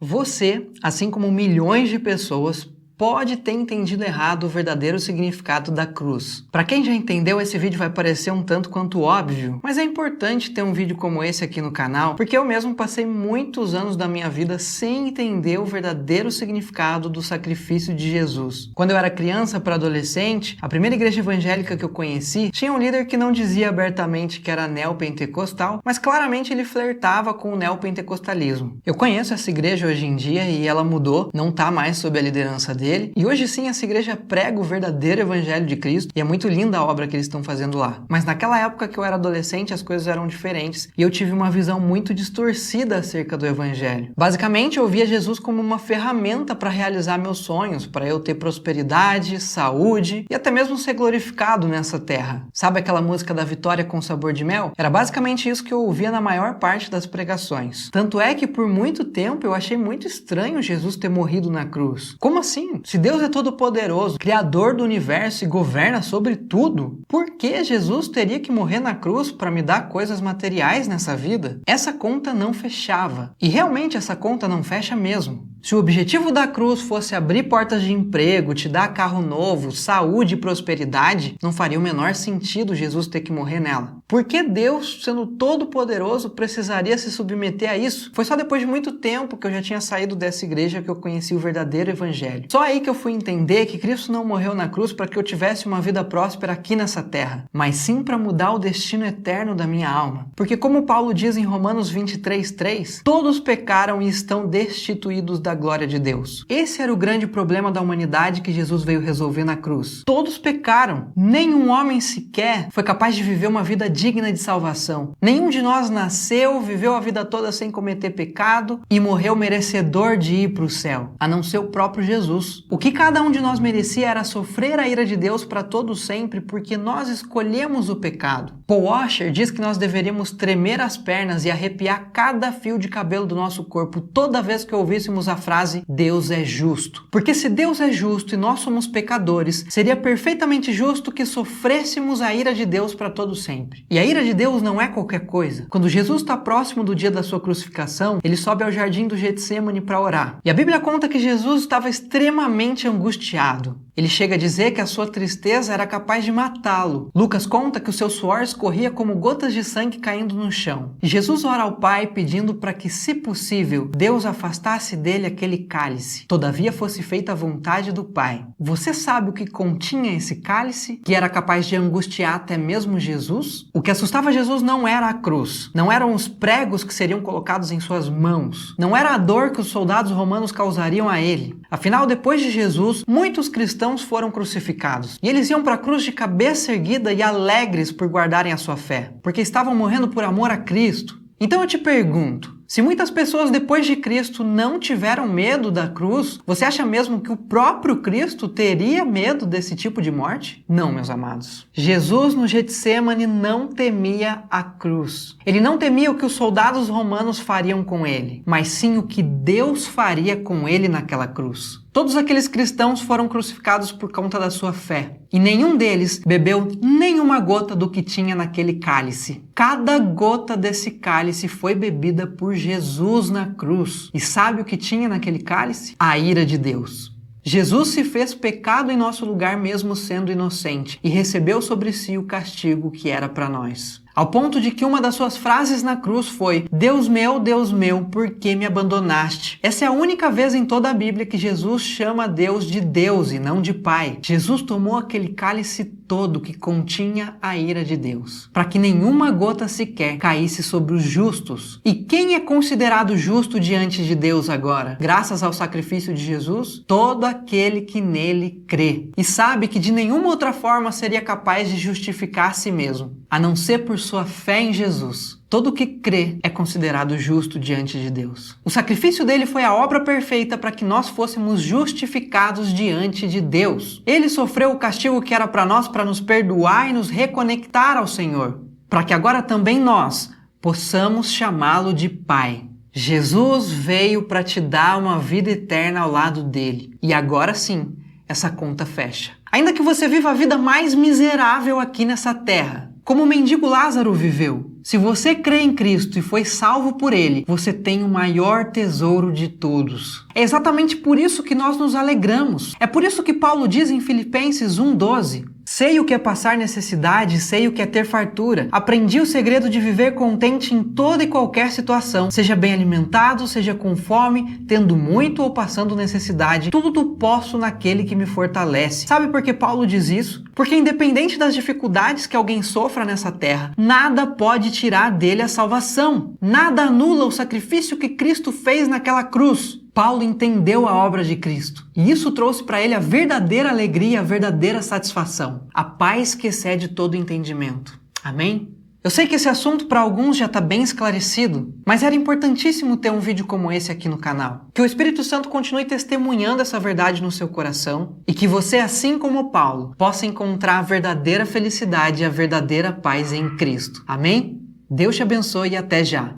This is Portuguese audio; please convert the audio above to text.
Você, assim como milhões de pessoas, pode ter entendido errado o verdadeiro significado da cruz. Para quem já entendeu, esse vídeo vai parecer um tanto quanto óbvio, mas é importante ter um vídeo como esse aqui no canal, porque eu mesmo passei muitos anos da minha vida sem entender o verdadeiro significado do sacrifício de Jesus. Quando eu era criança para adolescente, a primeira igreja evangélica que eu conheci tinha um líder que não dizia abertamente que era neopentecostal, mas claramente ele flertava com o neopentecostalismo. Eu conheço essa igreja hoje em dia e ela mudou, não tá mais sob a liderança dele. E hoje sim essa igreja prega o verdadeiro evangelho de Cristo e é muito linda a obra que eles estão fazendo lá. Mas naquela época que eu era adolescente as coisas eram diferentes e eu tive uma visão muito distorcida acerca do evangelho. Basicamente eu via Jesus como uma ferramenta para realizar meus sonhos, para eu ter prosperidade, saúde e até mesmo ser glorificado nessa terra. Sabe aquela música da Vitória com sabor de mel? Era basicamente isso que eu ouvia na maior parte das pregações. Tanto é que por muito tempo eu achei muito estranho Jesus ter morrido na cruz. Como assim? Se Deus é todo-poderoso, criador do universo e governa sobre tudo, por que Jesus teria que morrer na cruz para me dar coisas materiais nessa vida? Essa conta não fechava. E realmente essa conta não fecha mesmo. Se o objetivo da cruz fosse abrir portas de emprego, te dar carro novo, saúde e prosperidade, não faria o menor sentido Jesus ter que morrer nela. Por que Deus, sendo todo-poderoso, precisaria se submeter a isso? Foi só depois de muito tempo que eu já tinha saído dessa igreja que eu conheci o verdadeiro evangelho. Só aí que eu fui entender que Cristo não morreu na cruz para que eu tivesse uma vida próspera aqui nessa terra, mas sim para mudar o destino eterno da minha alma. Porque como Paulo diz em Romanos 23:3, todos pecaram e estão destituídos da glória de Deus. Esse era o grande problema da humanidade que Jesus veio resolver na cruz. Todos pecaram. Nenhum homem sequer foi capaz de viver uma vida digna de salvação. Nenhum de nós nasceu, viveu a vida toda sem cometer pecado e morreu merecedor de ir para o céu, a não ser o próprio Jesus. O que cada um de nós merecia era sofrer a ira de Deus para todo sempre porque nós escolhemos o pecado. Paul Washer diz que nós deveríamos tremer as pernas e arrepiar cada fio de cabelo do nosso corpo toda vez que ouvíssemos a frase Deus é justo. Porque se Deus é justo e nós somos pecadores, seria perfeitamente justo que sofrêssemos a ira de Deus para todo sempre. E a ira de Deus não é qualquer coisa. Quando Jesus está próximo do dia da sua crucificação, ele sobe ao jardim do Getsêmani para orar. E a Bíblia conta que Jesus estava extremamente angustiado. Ele chega a dizer que a sua tristeza era capaz de matá-lo. Lucas conta que o seu suor escorria como gotas de sangue caindo no chão. E Jesus ora ao Pai pedindo para que, se possível, Deus afastasse dele aquele cálice. Todavia fosse feita a vontade do Pai. Você sabe o que continha esse cálice? Que era capaz de angustiar até mesmo Jesus? O que assustava Jesus não era a cruz. Não eram os pregos que seriam colocados em suas mãos. Não era a dor que os soldados romanos causariam a ele. Afinal, depois de Jesus, muitos cristãos foram crucificados. E eles iam para a cruz de cabeça erguida e alegres por guardarem a sua fé, porque estavam morrendo por amor a Cristo. Então eu te pergunto, se muitas pessoas depois de Cristo não tiveram medo da cruz, você acha mesmo que o próprio Cristo teria medo desse tipo de morte? Não, meus amados. Jesus no Getsêmani não temia a cruz. Ele não temia o que os soldados romanos fariam com ele, mas sim o que Deus faria com ele naquela cruz. Todos aqueles cristãos foram crucificados por conta da sua fé, e nenhum deles bebeu nenhuma gota do que tinha naquele cálice. Cada gota desse cálice foi bebida por Jesus na cruz. E sabe o que tinha naquele cálice? A ira de Deus. Jesus se fez pecado em nosso lugar mesmo sendo inocente e recebeu sobre si o castigo que era para nós. Ao ponto de que uma das suas frases na cruz foi Deus meu, por que me abandonaste? Essa é a única vez em toda a Bíblia que Jesus chama Deus de Deus e não de Pai. Jesus tomou aquele cálice todo que continha a ira de Deus, para que nenhuma gota sequer caísse sobre os justos. E quem é considerado justo diante de Deus agora? Graças ao sacrifício de Jesus? Todo aquele que nele crê e sabe que de nenhuma outra forma seria capaz de justificar a si mesmo, a não ser por sua fé em Jesus. Todo que crê é considerado justo diante de Deus. O sacrifício dele foi a obra perfeita para que nós fôssemos justificados diante de Deus. Ele sofreu o castigo que era para nós para nos perdoar e nos reconectar ao Senhor, para que agora também nós possamos chamá-lo de Pai. Jesus veio para te dar uma vida eterna ao lado dele. E agora sim, essa conta fecha. Ainda que você viva a vida mais miserável aqui nessa terra, como o mendigo Lázaro viveu, Se você crê em Cristo e foi salvo por Ele, você tem o maior tesouro de todos. É exatamente por isso que nós nos alegramos. É por isso que Paulo diz em Filipenses 1:12: sei o que é passar necessidade, sei o que é ter fartura. Aprendi o segredo de viver contente em toda e qualquer situação, seja bem alimentado, seja com fome, tendo muito ou passando necessidade. Tudo posso naquele que me fortalece. Sabe por que Paulo diz isso? Porque independente das dificuldades que alguém sofra nessa terra, nada pode tirar dele a salvação. Nada anula o sacrifício que Cristo fez naquela cruz. Paulo entendeu a obra de Cristo e isso trouxe para ele a verdadeira alegria, a verdadeira satisfação, a paz que excede todo entendimento. Amém? Eu sei que esse assunto para alguns já está bem esclarecido, mas era importantíssimo ter um vídeo como esse aqui no canal. Que o Espírito Santo continue testemunhando essa verdade no seu coração e que você, assim como Paulo, possa encontrar a verdadeira felicidade e a verdadeira paz em Cristo. Amém? Deus te abençoe e até já!